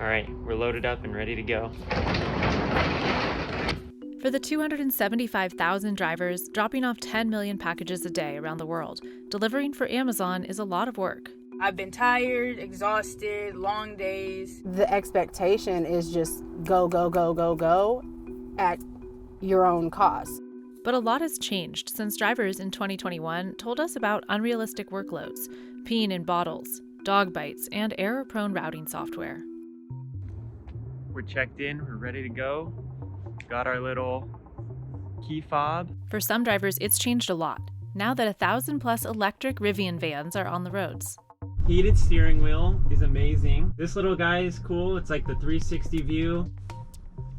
All right, we're loaded up and ready to go. For the 275,000 drivers dropping off 10 million packages a day around the world, delivering for Amazon is a lot of work. I've been tired, exhausted, long days. The expectation is just go, go, go, go, go at your own cost. But a lot has changed since drivers in 2021 told us about unrealistic workloads, peeing in bottles, dog bites, and error-prone routing software. We're checked in, we're ready to go. Got our little key fob. For some drivers, it's changed a lot, now that 1,000+ electric Rivian vans are on the roads. Heated steering wheel is amazing. This little guy is cool. It's like the 360 view.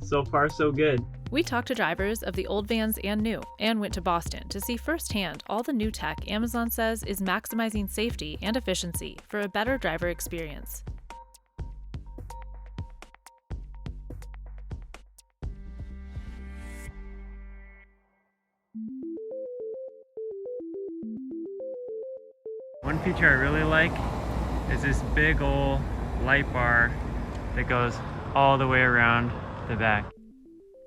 So far, so good. We talked to drivers of the old vans and new, and went to Boston to see firsthand all the new tech Amazon says is maximizing safety and efficiency for a better driver experience. One feature I really like is this big old light bar that goes all the way around the back.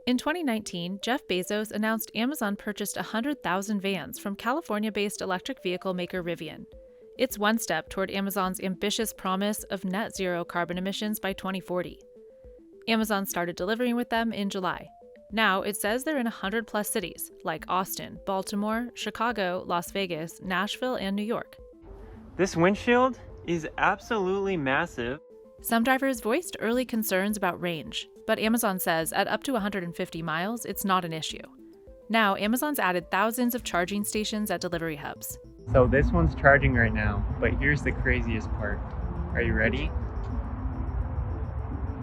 In 2019, Jeff Bezos announced Amazon purchased 100,000 vans from California-based electric vehicle maker Rivian. It's one step toward Amazon's ambitious promise of net zero carbon emissions by 2040. Amazon started delivering with them in July. Now it says they're in 100+ cities like Austin, Baltimore, Chicago, Las Vegas, Nashville, and New York. This windshield is absolutely massive. Some drivers voiced early concerns about range, but Amazon says at up to 150 miles, it's not an issue. Now, Amazon's added thousands of charging stations at delivery hubs. So this one's charging right now, but here's the craziest part. Are you ready?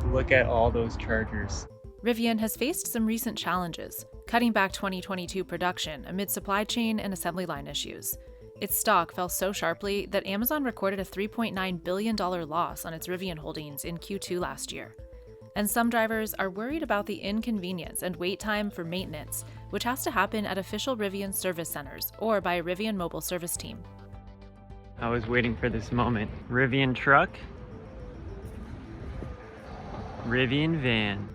Look at all those chargers. Rivian has faced some recent challenges, cutting back 2022 production amid supply chain and assembly line issues. Its stock fell so sharply that Amazon recorded a $3.9 billion loss on its Rivian holdings in Q2 last year. And some drivers are worried about the inconvenience and wait time for maintenance, which has to happen at official Rivian service centers or by a Rivian mobile service team. I was waiting for this moment. Rivian truck, Rivian van.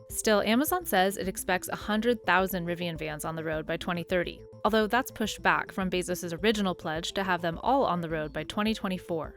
Still, Amazon says it expects 100,000 Rivian vans on the road by 2030, although that's pushed back from Bezos' original pledge to have them all on the road by 2024.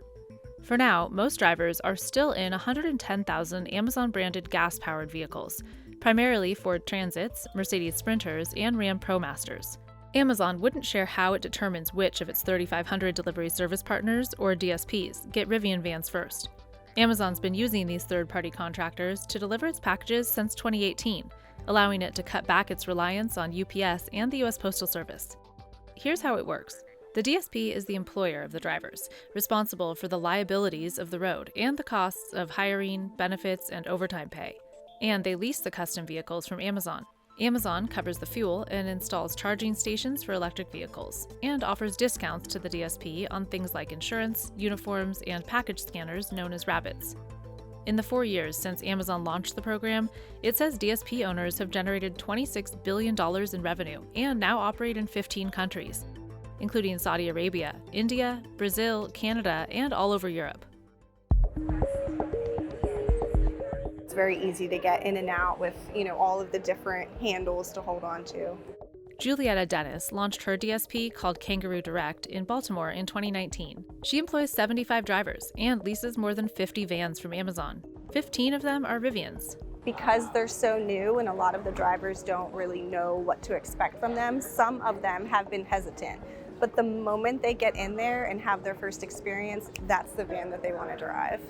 For now, most drivers are still in 110,000 Amazon-branded gas-powered vehicles, primarily Ford Transits, Mercedes Sprinters, and Ram ProMasters. Amazon wouldn't share how it determines which of its 3,500 delivery service partners, or DSPs, get Rivian vans first. Amazon's been using these third-party contractors to deliver its packages since 2018, allowing it to cut back its reliance on UPS and the U.S. Postal Service. Here's how it works. The DSP is the employer of the drivers, responsible for the liabilities of the road and the costs of hiring, benefits, and overtime pay. And they lease the custom vehicles from Amazon. Amazon covers the fuel and installs charging stations for electric vehicles, and offers discounts to the DSP on things like insurance, uniforms, and package scanners known as rabbits. In the 4 years since Amazon launched the program, it says DSP owners have generated $26 billion in revenue and now operate in 15 countries, including Saudi Arabia, India, Brazil, Canada, and all over Europe. It's very easy to get in and out with, all of the different handles to hold on to. Julietta Dennis launched her DSP called Kangaroo Direct in Baltimore in 2019. She employs 75 drivers and leases more than 50 vans from Amazon. 15 of them are Rivians. Because they're so new and a lot of the drivers don't really know what to expect from them, some of them have been hesitant. But the moment they get in there and have their first experience, that's the van that they want to drive.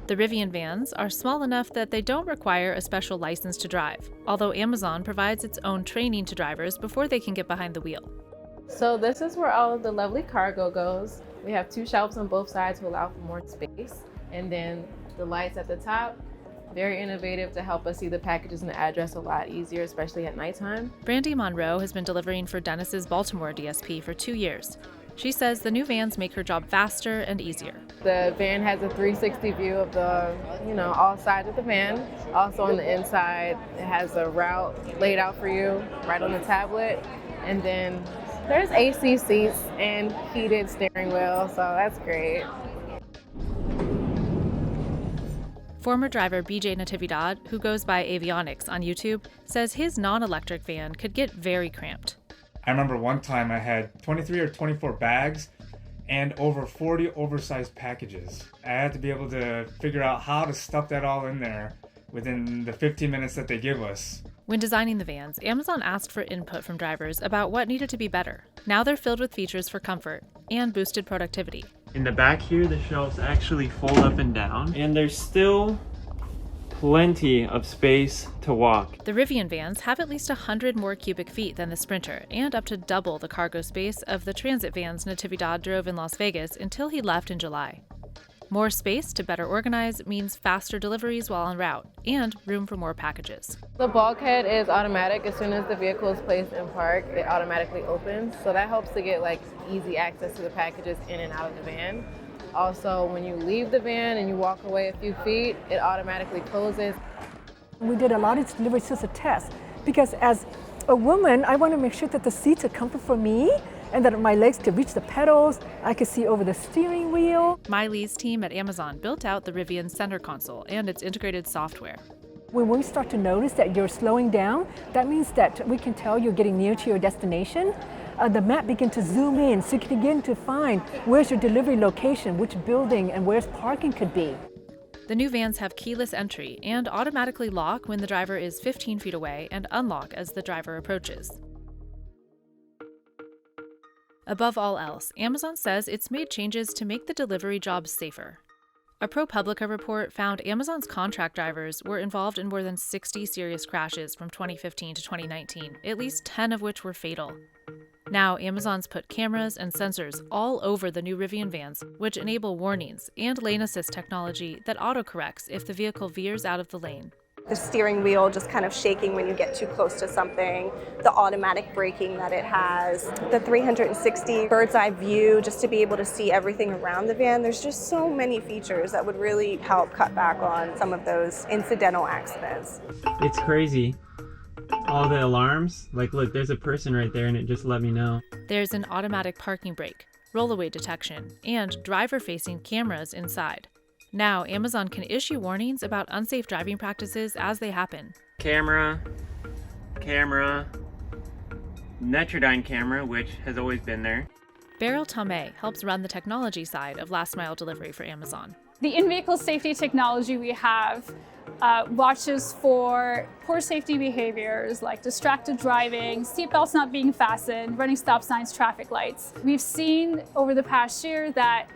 The Rivian vans are small enough that they don't require a special license to drive, although Amazon provides its own training to drivers before they can get behind the wheel. So this is where all of the lovely cargo goes. We have 2 shelves on both sides to allow for more space. And then the lights at the top, very innovative to help us see the packages and the address a lot easier, especially at nighttime. Brandy Monroe has been delivering for Dennis's Baltimore DSP for 2 years. She says the new vans make her job faster and easier. The van has a 360 view of the, all sides of the van. Also on the inside, it has a route laid out for you right on the tablet. And then there's AC seats and heated steering wheel, so that's great. Former driver BJ Natividad, who goes by Avionics on YouTube, says his non-electric van could get very cramped. I remember one time I had 23 or 24 bags and over 40 oversized packages. I had to be able to figure out how to stuff that all in there within the 15 minutes that they give us. When designing the vans, Amazon asked for input from drivers about what needed to be better. Now they're filled with features for comfort and boosted productivity. In the back here, the shelves actually fold up and down, and there's still plenty of space to walk. The Rivian vans have at least 100 more cubic feet than the Sprinter and up to double the cargo space of the transit vans Natividad drove in Las Vegas until he left in July. More space to better organize means faster deliveries while en route and room for more packages. The bulkhead is automatic. As soon as the vehicle is placed in park, it automatically opens. So that helps to get easy access to the packages in and out of the van. Also, when you leave the van and you walk away a few feet, it automatically closes. We did a lot of deliveries as a test because as a woman, I want to make sure that the seats are comfortable for me and that my legs could reach the pedals, I could see over the steering wheel. Miley's team at Amazon built out the Rivian center console and its integrated software. When we start to notice that you're slowing down, that means that we can tell you're getting near to your destination. The map begins to zoom in so you can begin to find where's your delivery location, which building, and where's parking could be. The new vans have keyless entry and automatically lock when the driver is 15 feet away and unlock as the driver approaches. Above all else, Amazon says it's made changes to make the delivery jobs safer. A ProPublica report found Amazon's contract drivers were involved in more than 60 serious crashes from 2015 to 2019, at least 10 of which were fatal. Now, Amazon's put cameras and sensors all over the new Rivian vans, which enable warnings and lane assist technology that autocorrects if the vehicle veers out of the lane. The steering wheel just kind of shaking when you get too close to something, the automatic braking that it has, the 360 bird's eye view just to be able to see everything around the van. There's just so many features that would really help cut back on some of those incidental accidents. It's crazy. All the alarms, look, there's a person right there and it just let me know. There's an automatic parking brake, rollaway detection, and driver-facing cameras inside. Now, Amazon can issue warnings about unsafe driving practices as they happen. Camera, Netrodyne camera, which has always been there. Beryl Tomei helps run the technology side of last-mile delivery for Amazon. The in-vehicle safety technology we have watches for poor safety behaviors like distracted driving, seatbelts not being fastened, running stop signs, traffic lights. We've seen over the past year that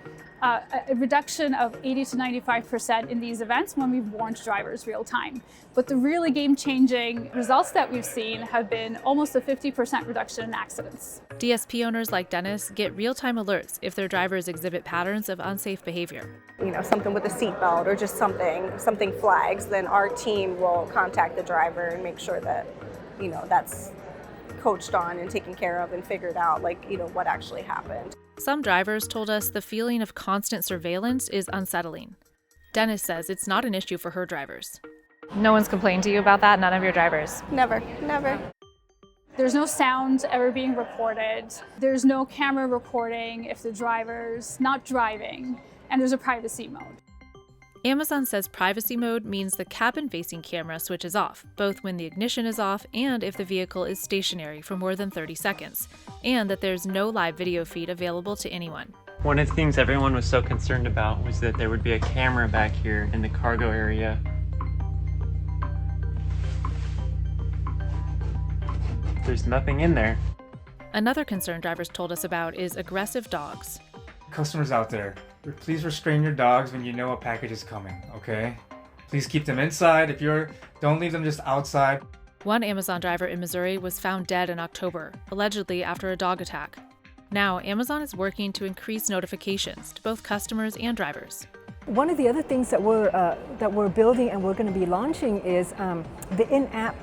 a reduction of 80 to 95% in these events when we've warned drivers real time. But the really game-changing results that we've seen have been almost a 50% reduction in accidents. DSP owners like Dennis get real-time alerts if their drivers exhibit patterns of unsafe behavior. Something with a seatbelt or just something flags, then our team will contact the driver and make sure that, that's coached on and taken care of and figured out, what actually happened. Some drivers told us the feeling of constant surveillance is unsettling. Dennis says it's not an issue for her drivers. No one's complained to you about that? None of your drivers? Never. There's no sound ever being recorded. There's no camera recording if the driver's not driving, and there's a privacy mode. Amazon says privacy mode means the cabin-facing camera switches off, both when the ignition is off and if the vehicle is stationary for more than 30 seconds, and that there's no live video feed available to anyone. One of the things everyone was so concerned about was that there would be a camera back here in the cargo area. There's nothing in there. Another concern drivers told us about is aggressive dogs. Customers out there, please restrain your dogs when you know a package is coming, okay? Please keep them inside. Don't leave them just outside. One Amazon driver in Missouri was found dead in October, allegedly after a dog attack. Now, Amazon is working to increase notifications to both customers and drivers. One of the other things that we're building and we're going to be launching is the in-app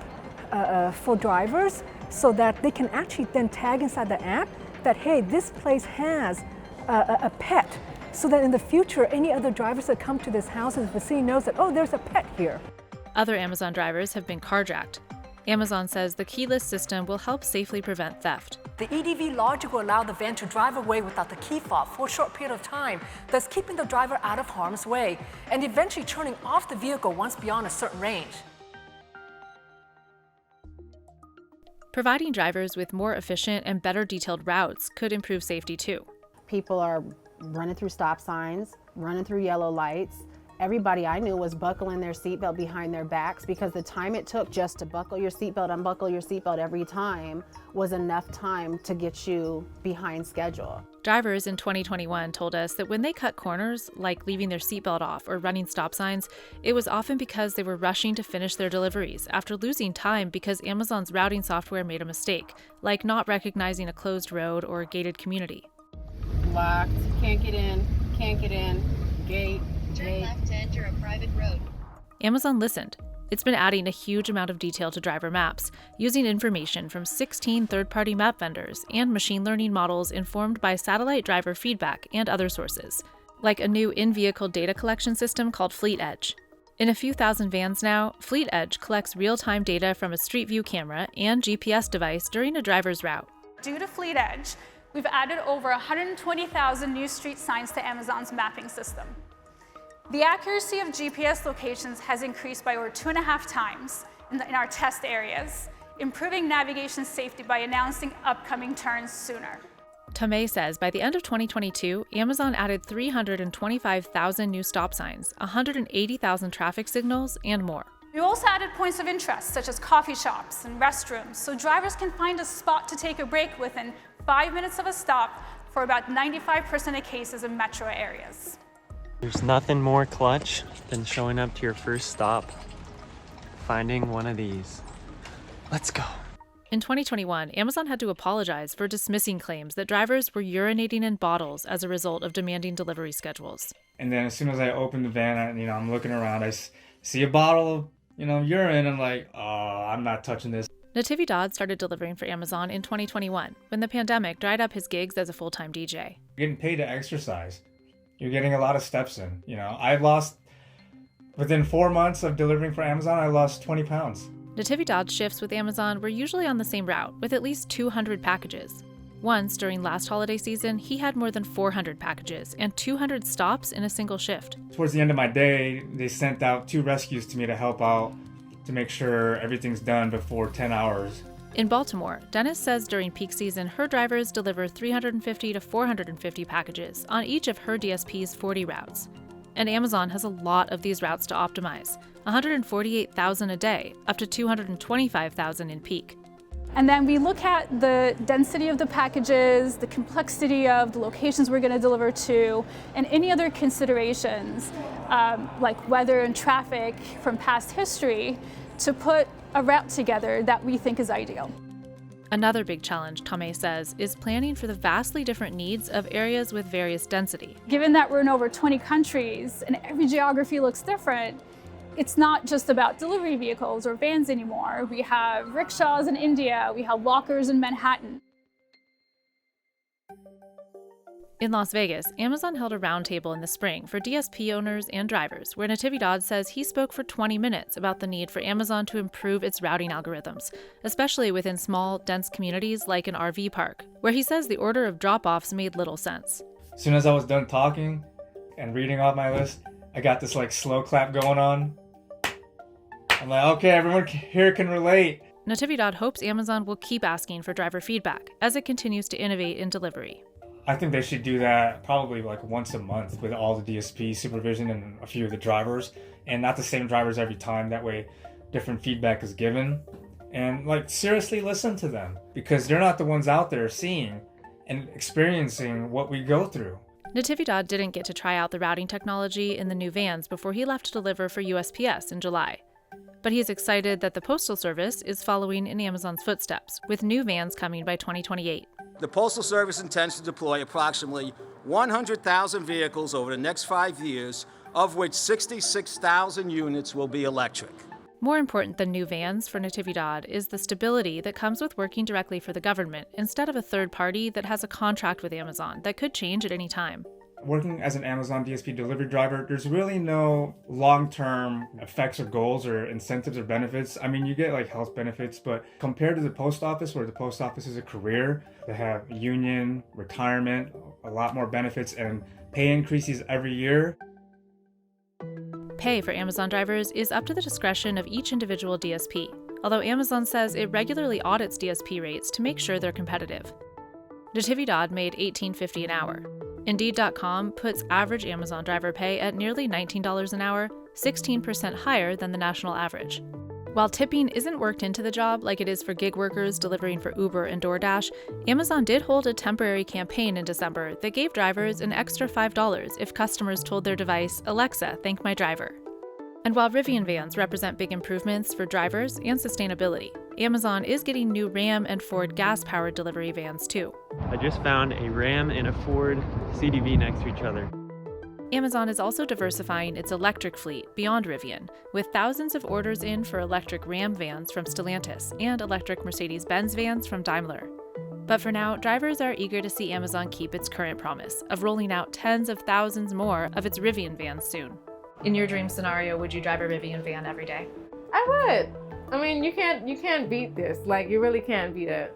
for drivers, so that they can actually then tag inside the app that, hey, this place has a pet, so that in the future, any other drivers that come to this house in the vicinity knows that, oh, there's a pet here. Other Amazon drivers have been carjacked. Amazon says the keyless system will help safely prevent theft. The EDV logic will allow the van to drive away without the key fob for a short period of time, thus keeping the driver out of harm's way, and eventually turning off the vehicle once beyond a certain range. Providing drivers with more efficient and better detailed routes could improve safety too. People are running through stop signs, running through yellow lights. Everybody I knew was buckling their seatbelt behind their backs because the time it took just to buckle your seatbelt, unbuckle your seatbelt every time was enough time to get you behind schedule. Drivers in 2021 told us that when they cut corners, like leaving their seatbelt off or running stop signs, it was often because they were rushing to finish their deliveries after losing time because Amazon's routing software made a mistake, like not recognizing a closed road or a gated community. Locked, can't get in, gate. Turn left to enter a private road. Amazon listened. It's been adding a huge amount of detail to driver maps, using information from 16 third-party map vendors and machine learning models informed by satellite driver feedback and other sources, like a new in-vehicle data collection system called Fleet Edge. In a few thousand vans now, Fleet Edge collects real-time data from a Street View camera and GPS device during a driver's route. Due to Fleet Edge, we've added over 120,000 new street signs to Amazon's mapping system. The accuracy of GPS locations has increased by over 2.5 times in our test areas, improving navigation safety by announcing upcoming turns sooner. Tomei says by the end of 2022, Amazon added 325,000 new stop signs, 180,000 traffic signals, and more. We also added points of interest, such as coffee shops and restrooms, so drivers can find a spot to take a break within 5 minutes of a stop for about 95% of cases in metro areas. There's nothing more clutch than showing up to your first stop, finding one of these. Let's go. In 2021, Amazon had to apologize for dismissing claims that drivers were urinating in bottles as a result of demanding delivery schedules. And then as soon as I open the van, I'm looking around, I see a bottle of, urine, and I'm like, oh, I'm not touching this. Natividad started delivering for Amazon in 2021, when the pandemic dried up his gigs as a full-time DJ. You're getting paid to exercise. You're getting a lot of steps in. I lost, within 4 months of delivering for Amazon, I lost 20 pounds. Natividad's shifts with Amazon were usually on the same route, with at least 200 packages. Once, during last holiday season, he had more than 400 packages and 200 stops in a single shift. Towards the end of my day, they sent out 2 rescues to me to help out, to make sure everything's done before 10 hours. In Baltimore, Dennis says during peak season, her drivers deliver 350 to 450 packages on each of her DSP's 40 routes. And Amazon has a lot of these routes to optimize, 148,000 a day, up to 225,000 in peak. And then we look at the density of the packages, the complexity of the locations we're going to deliver to, and any other considerations, like weather and traffic from past history, to put a route together that we think is ideal. Another big challenge, Tomei says, is planning for the vastly different needs of areas with various density. Given that we're in over 20 countries and every geography looks different, it's not just about delivery vehicles or vans anymore. We have rickshaws in India, we have walkers in Manhattan. In Las Vegas, Amazon held a roundtable in the spring for DSP owners and drivers, where Natividad says he spoke for 20 minutes about the need for Amazon to improve its routing algorithms, especially within small, dense communities like an RV park, where he says the order of drop-offs made little sense. As soon as I was done talking and reading off my list, I got this slow clap going on. I'm like, okay, everyone here can relate. Natividad hopes Amazon will keep asking for driver feedback as it continues to innovate in delivery. I think they should do that probably once a month with all the DSP supervision and a few of the drivers, and not the same drivers every time. That way different feedback is given, and seriously listen to them, because they're not the ones out there seeing and experiencing what we go through. Natividad didn't get to try out the routing technology in the new vans before he left to deliver for USPS in July. But he's excited that the Postal Service is following in Amazon's footsteps, with new vans coming by 2028. The Postal Service intends to deploy approximately 100,000 vehicles over the next 5 years, of which 66,000 units will be electric. More important than new vans for Natividad is the stability that comes with working directly for the government instead of a third party that has a contract with Amazon that could change at any time. Working as an Amazon DSP delivery driver, there's really no long-term effects or goals or incentives or benefits. I mean, you get like health benefits, but compared to the post office, where the post office is a career, they have union, retirement, a lot more benefits, and pay increases every year. Pay for Amazon drivers is up to the discretion of each individual DSP, although Amazon says it regularly audits DSP rates to make sure they're competitive. Natividad made $18.50 an hour. Indeed.com puts average Amazon driver pay at nearly $19 an hour, 16% higher than the national average. While tipping isn't worked into the job like it is for gig workers delivering for Uber and DoorDash, Amazon did hold a temporary campaign in December that gave drivers an extra $5 if customers told their device, "Alexa, thank my driver." And while Rivian vans represent big improvements for drivers and sustainability, Amazon is getting new Ram and Ford gas-powered delivery vans too. I just found a Ram and a Ford CDV next to each other. Amazon is also diversifying its electric fleet beyond Rivian, with thousands of orders in for electric Ram vans from Stellantis and electric Mercedes-Benz vans from Daimler. But for now, drivers are eager to see Amazon keep its current promise of rolling out tens of thousands more of its Rivian vans soon. In your dream scenario, would you drive a Rivian van every day? I would. I mean, you can't beat this. Like, you really can't beat it.